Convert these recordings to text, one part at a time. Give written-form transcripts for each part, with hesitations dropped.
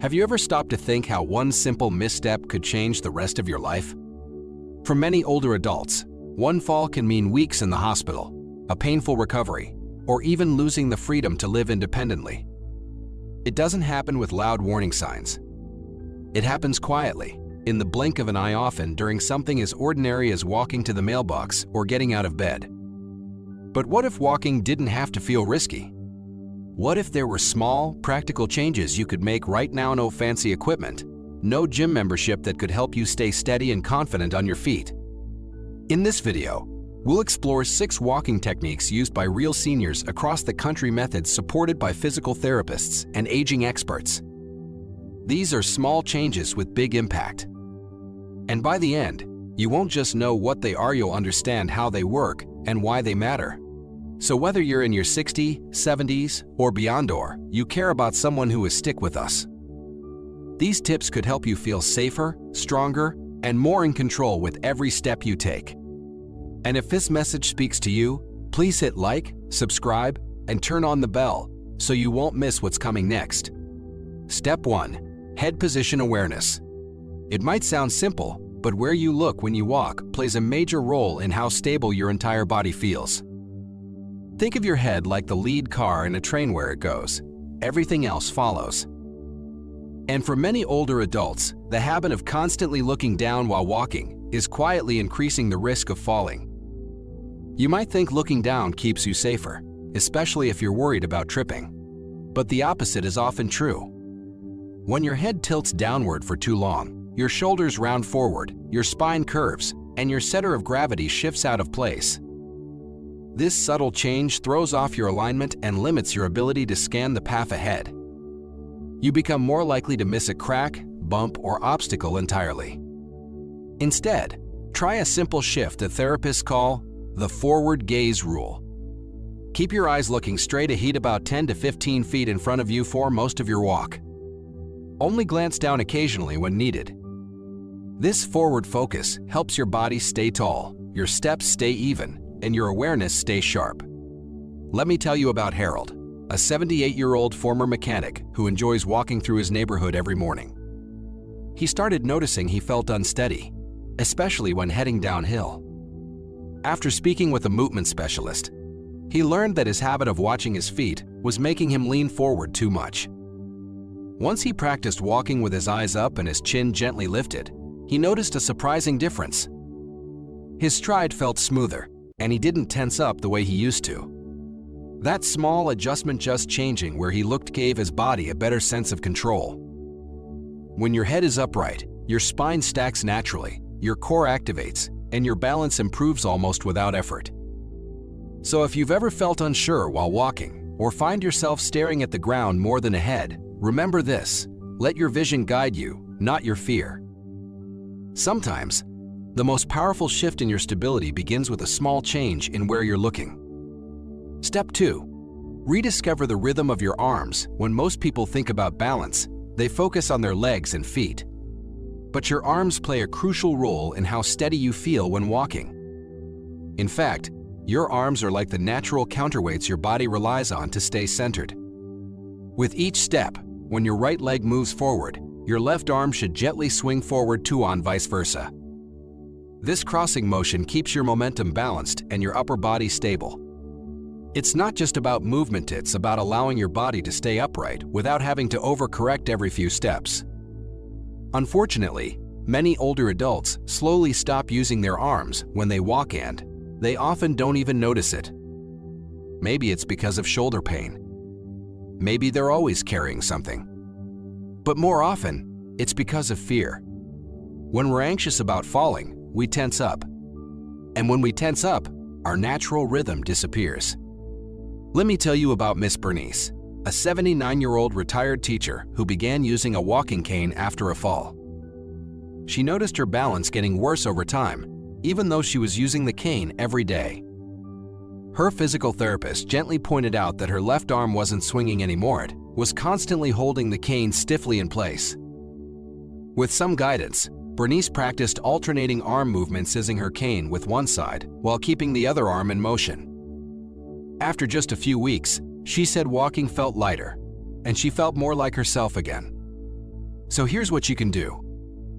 Have you ever stopped to think how one simple misstep could change the rest of your life? For many older adults, one fall can mean weeks in the hospital, a painful recovery, or even losing the freedom to live independently. It doesn't happen with loud warning signs. It happens quietly, in the blink of an eye, often during something as ordinary as walking to the mailbox or getting out of bed. But what if walking didn't have to feel risky? What if there were small, practical changes you could make right now? No fancy equipment, no gym membership that could help you stay steady and confident on your feet. In this video, we'll explore 6 walking techniques used by real seniors across the country, methods supported by physical therapists and aging experts. These are small changes with big impact. And by the end, you won't just know what they are, you'll understand how they work and why they matter. So whether you're in your 60s, 70s, or beyond, or you care about someone who is, stick with us. These tips could help you feel safer, stronger, and more in control with every step you take. And if this message speaks to you, please hit like, subscribe, and turn on the bell so you won't miss what's coming next. Step 1. Head position awareness. It might sound simple, but where you look when you walk plays a major role in how stable your entire body feels. Think of your head like the lead car in a train. Where it goes, everything else follows. And for many older adults, the habit of constantly looking down while walking is quietly increasing the risk of falling. You might think looking down keeps you safer, especially if you're worried about tripping. But the opposite is often true. When your head tilts downward for too long, your shoulders round forward, your spine curves, and your center of gravity shifts out of place. This subtle change throws off your alignment and limits your ability to scan the path ahead. You become more likely to miss a crack, bump, or obstacle entirely. Instead, try a simple shift that therapists call the forward gaze rule. Keep your eyes looking straight ahead, about 10 to 15 feet in front of you for most of your walk. Only glance down occasionally when needed. This forward focus helps your body stay tall, your steps stay even, and your awareness stay sharp. Let me tell you about Harold, a 78-year-old former mechanic who enjoys walking through his neighborhood every morning. He started noticing he felt unsteady, especially when heading downhill. After speaking with a movement specialist, he learned that his habit of watching his feet was making him lean forward too much. Once he practiced walking with his eyes up and his chin gently lifted, he noticed a surprising difference. His stride felt smoother, and he didn't tense up the way he used to. That small adjustment, just changing where he looked, gave his body a better sense of control. When your head is upright, your spine stacks naturally, your core activates, and your balance improves almost without effort. So if you've ever felt unsure while walking, or find yourself staring at the ground more than ahead, remember this: let your vision guide you, not your fear. Sometimes, the most powerful shift in your stability begins with a small change in where you're looking. Step 2. Rediscover the rhythm of your arms. When most people think about balance, they focus on their legs and feet. But your arms play a crucial role in how steady you feel when walking. In fact, your arms are like the natural counterweights your body relies on to stay centered. With each step, when your right leg moves forward, your left arm should gently swing forward too, on vice versa. This crossing motion keeps your momentum balanced and your upper body stable. It's not just about movement, it's about allowing your body to stay upright without having to overcorrect every few steps. Unfortunately, many older adults slowly stop using their arms when they walk, and they often don't even notice it. Maybe it's because of shoulder pain. Maybe they're always carrying something. But more often, it's because of fear. When we're anxious about falling, we tense up. And when we tense up, our natural rhythm disappears. Let me tell you about Miss Bernice, a 79-year-old retired teacher who began using a walking cane after a fall. She noticed her balance getting worse over time, even though she was using the cane every day. Her physical therapist gently pointed out that her left arm wasn't swinging anymore, it was constantly holding the cane stiffly in place. With some guidance, Bernice practiced alternating arm movements, using her cane with one side while keeping the other arm in motion. After just a few weeks, she said walking felt lighter, and she felt more like herself again. So here's what you can do.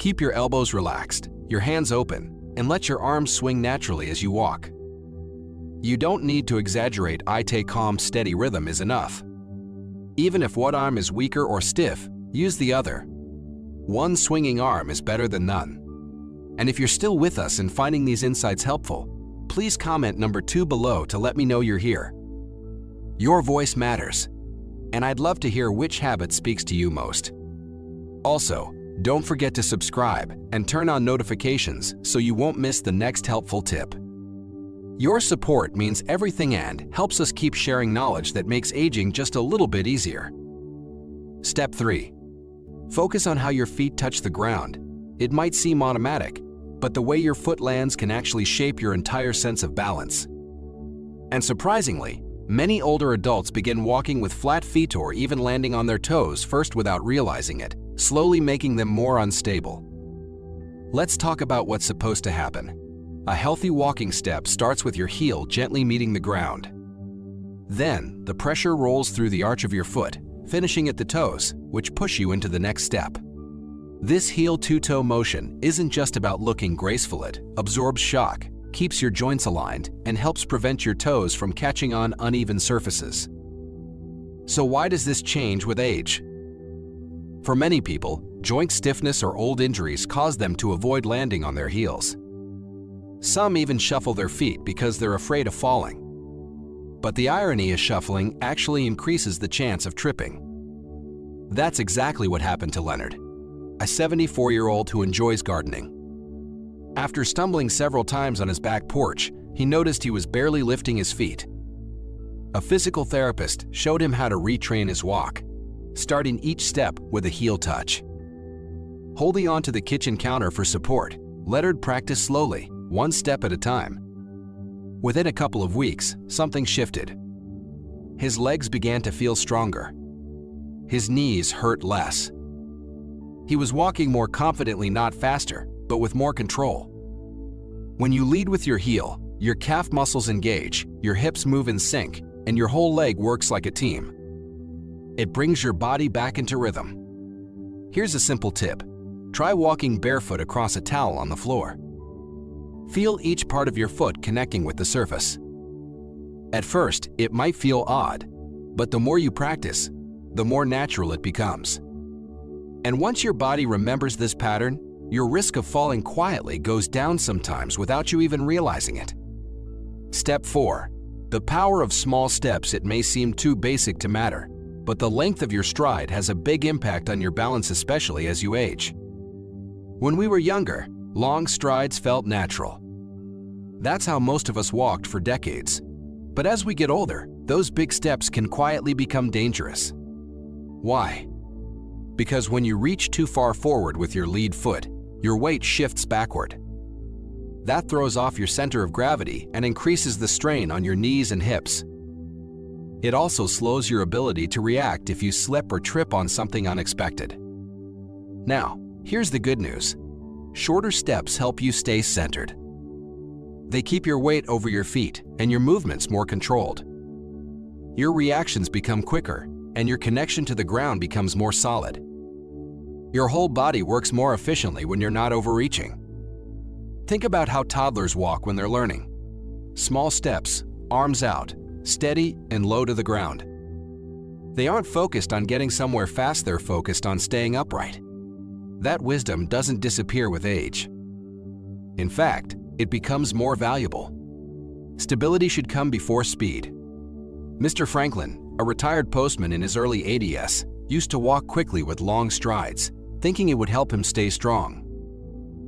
Keep your elbows relaxed, your hands open, and let your arms swing naturally as you walk. You don't need to exaggerate. A calm, steady rhythm is enough. Even if one arm is weaker or stiff, use the other. One swinging arm is better than none. And if you're still with us and finding these insights helpful, please comment number 2 below to let me know you're here. Your voice matters, and I'd love to hear which habit speaks to you most. Also, don't forget to subscribe and turn on notifications so you won't miss the next helpful tip. Your support means everything and helps us keep sharing knowledge that makes aging just a little bit easier. Step 3. Focus on how your feet touch the ground. It might seem automatic, but the way your foot lands can actually shape your entire sense of balance. And surprisingly, many older adults begin walking with flat feet or even landing on their toes first without realizing it, slowly making them more unstable. Let's talk about what's supposed to happen. A healthy walking step starts with your heel gently meeting the ground. Then, the pressure rolls through the arch of your foot, finishing at the toes, which push you into the next step. This heel-to-toe motion isn't just about looking graceful. It absorbs shock, keeps your joints aligned, and helps prevent your toes from catching on uneven surfaces. So why does this change with age? For many people, joint stiffness or old injuries cause them to avoid landing on their heels. Some even shuffle their feet because they're afraid of falling. But the irony is shuffling actually increases the chance of tripping. That's exactly what happened to Leonard, a 74-year-old who enjoys gardening. After stumbling several times on his back porch, he noticed he was barely lifting his feet. A physical therapist showed him how to retrain his walk, starting each step with a heel touch. Holding onto the kitchen counter for support, Leonard practiced slowly, one step at a time. Within a couple of weeks, something shifted. His legs began to feel stronger. His knees hurt less. He was walking more confidently, not faster, but with more control. When you lead with your heel, your calf muscles engage, your hips move in sync, and your whole leg works like a team. It brings your body back into rhythm. Here's a simple tip. Try walking barefoot across a towel on the floor. Feel each part of your foot connecting with the surface. At first, it might feel odd, but the more you practice, the more natural it becomes. And once your body remembers this pattern, your risk of falling quietly goes down sometimes without you even realizing it. Step 4. The power of small steps. It may seem too basic to matter, but the length of your stride has a big impact on your balance, especially as you age. When we were younger, long strides felt natural. That's how most of us walked for decades. But as we get older, those big steps can quietly become dangerous. Why? Because when you reach too far forward with your lead foot, your weight shifts backward. That throws off your center of gravity and increases the strain on your knees and hips. It also slows your ability to react if you slip or trip on something unexpected. Now, here's the good news. Shorter steps help you stay centered. They keep your weight over your feet and your movements more controlled. Your reactions become quicker and your connection to the ground becomes more solid. Your whole body works more efficiently when you're not overreaching. Think about how toddlers walk when they're learning. Small steps, arms out, steady and low to the ground. They aren't focused on getting somewhere fast, they're focused on staying upright. That wisdom doesn't disappear with age. In fact, it becomes more valuable. Stability should come before speed. Mr. Franklin, a retired postman in his early 80s, used to walk quickly with long strides, thinking it would help him stay strong.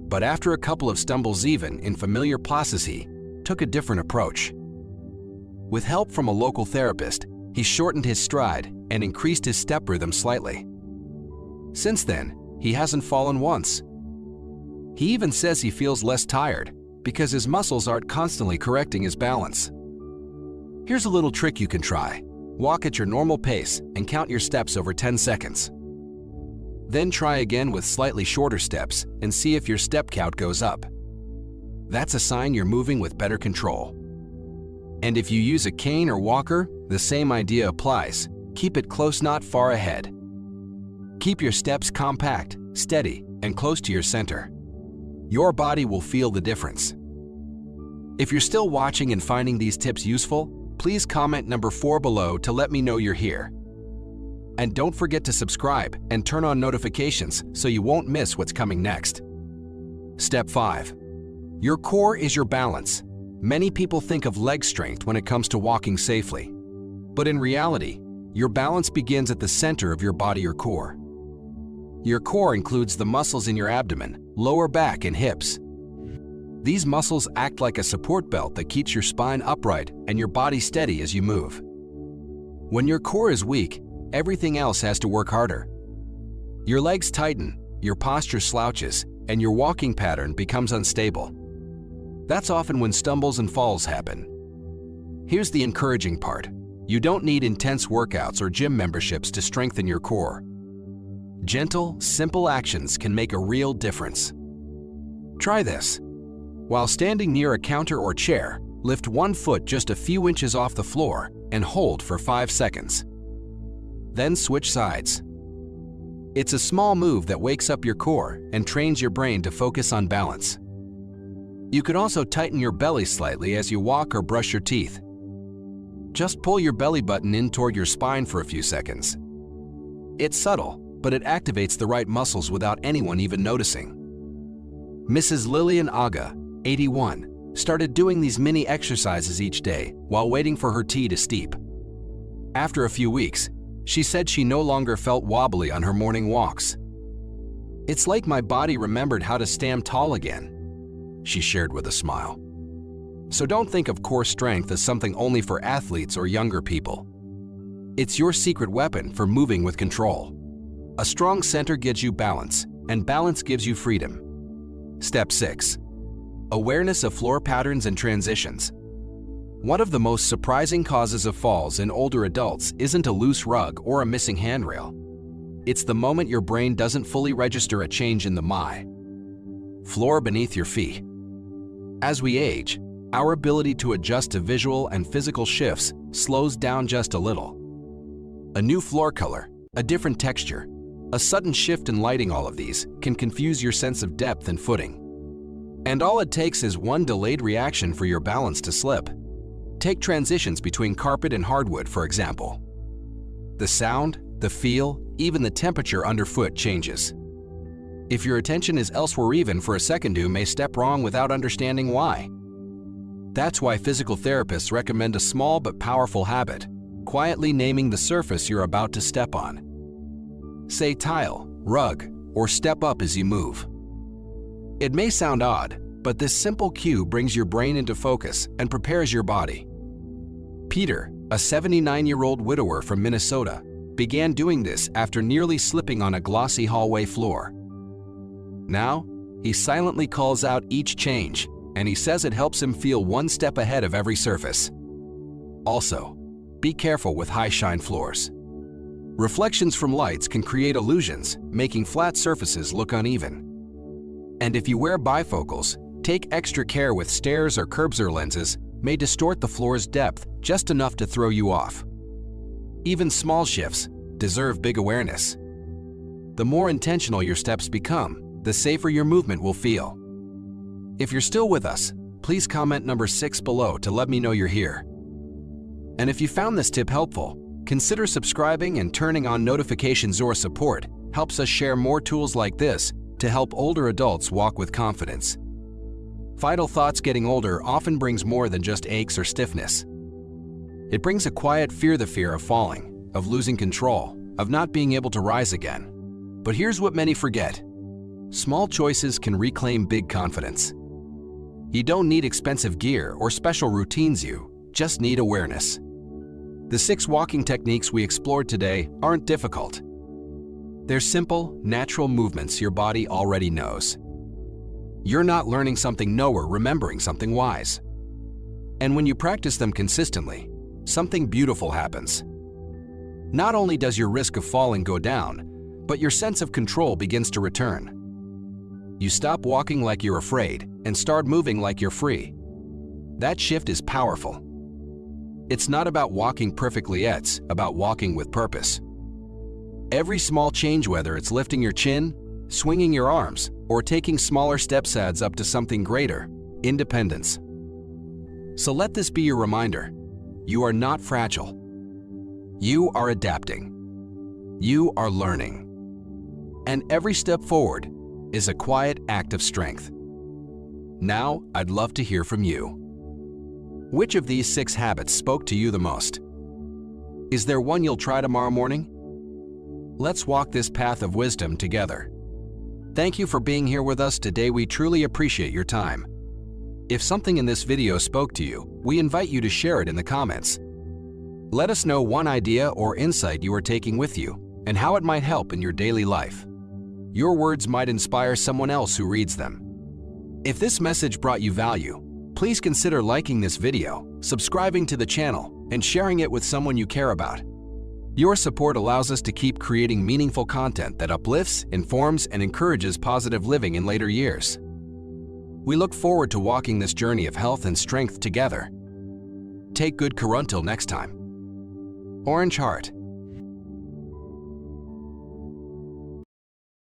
But after a couple of stumbles even in familiar places, he took a different approach. With help from a local therapist, he shortened his stride and increased his step rhythm slightly. Since then, he hasn't fallen once. He even says he feels less tired because his muscles aren't constantly correcting his balance. Here's a little trick you can try. Walk at your normal pace and count your steps over 10 seconds. Then try again with slightly shorter steps and see if your step count goes up. That's a sign you're moving with better control. And if you use a cane or walker, the same idea applies. Keep it close, not far ahead. Keep your steps compact, steady, and close to your center. Your body will feel the difference. If you're still watching and finding these tips useful, please comment number 4 below to let me know you're here. And don't forget to subscribe and turn on notifications so you won't miss what's coming next. Step 5. Your core is your balance. Many people think of leg strength when it comes to walking safely. But in reality, your balance begins at the center of your body or core. Your core includes the muscles in your abdomen, lower back, and hips. These muscles act like a support belt that keeps your spine upright and your body steady as you move. When your core is weak, everything else has to work harder. Your legs tighten, your posture slouches, and your walking pattern becomes unstable. That's often when stumbles and falls happen. Here's the encouraging part. You don't need intense workouts or gym memberships to strengthen your core. Gentle, simple actions can make a real difference. Try this. While standing near a counter or chair, lift one foot just a few inches off the floor and hold for 5 seconds. Then switch sides. It's a small move that wakes up your core and trains your brain to focus on balance. You could also tighten your belly slightly as you walk or brush your teeth. Just pull your belly button in toward your spine for a few seconds. It's subtle, but it activates the right muscles without anyone even noticing. Mrs. Lillian Aga, 81, started doing these mini exercises each day while waiting for her tea to steep. After a few weeks, she said she no longer felt wobbly on her morning walks. "It's like my body remembered how to stand tall again," she shared with a smile. So don't think of core strength as something only for athletes or younger people. It's your secret weapon for moving with control. A strong center gives you balance, and balance gives you freedom. Step 6. Awareness of floor patterns and transitions. One of the most surprising causes of falls in older adults isn't a loose rug or a missing handrail. It's the moment your brain doesn't fully register a change in the floor beneath your feet. As we age, our ability to adjust to visual and physical shifts slows down just a little. A new floor color, a different texture, a sudden shift in lighting, all of these can confuse your sense of depth and footing. And all it takes is one delayed reaction for your balance to slip. Take transitions between carpet and hardwood, for example. The sound, the feel, even the temperature underfoot changes. If your attention is elsewhere even for a second, you may step wrong without understanding why. That's why physical therapists recommend a small but powerful habit, quietly naming the surface you're about to step on. Say tile, rug, or step up as you move. It may sound odd, but this simple cue brings your brain into focus and prepares your body. Peter, a 79-year-old widower from Minnesota, began doing this after nearly slipping on a glossy hallway floor. Now, he silently calls out each change, and he says it helps him feel one step ahead of every surface. Also, be careful with high-shine floors. Reflections from lights can create illusions, making flat surfaces look uneven. And if you wear bifocals, take extra care with stairs or curbs. Lenses may distort the floor's depth just enough to throw you off. Even small shifts deserve big awareness. The more intentional your steps become, the safer your movement will feel. If you're still with us, please comment number 6 below to let me know you're here. And if you found this tip helpful, consider subscribing and turning on notifications. Your support helps us share more tools like this to help older adults walk with confidence. Vital thoughts. Getting older often brings more than just aches or stiffness. It brings a quiet fear, the fear of falling, of losing control, of not being able to rise again. But here's what many forget. Small choices can reclaim big confidence. You don't need expensive gear or special routines, you just need awareness. The 6 walking techniques we explored today aren't difficult. They're simple, natural movements your body already knows. You're not learning something new or remembering something wise. And when you practice them consistently, something beautiful happens. Not only does your risk of falling go down, but your sense of control begins to return. You stop walking like you're afraid and start moving like you're free. That shift is powerful. It's not about walking perfectly, it's about walking with purpose. Every small change, whether it's lifting your chin, swinging your arms, or taking smaller steps, adds up to something greater: independence. So let this be your reminder. You are not fragile. You are adapting. You are learning. And every step forward is a quiet act of strength. Now, I'd love to hear from you. Which of these 6 habits spoke to you the most? Is there one you'll try tomorrow morning? Let's walk this path of wisdom together. Thank you for being here with us today. We truly appreciate your time. If something in this video spoke to you, we invite you to share it in the comments. Let us know one idea or insight you are taking with you and how it might help in your daily life. Your words might inspire someone else who reads them. If this message brought you value, please consider liking this video, subscribing to the channel, and sharing it with someone you care about. Your support allows us to keep creating meaningful content that uplifts, informs, and encourages positive living in later years. We look forward to walking this journey of health and strength together. Take good care until next time. Orange Heart.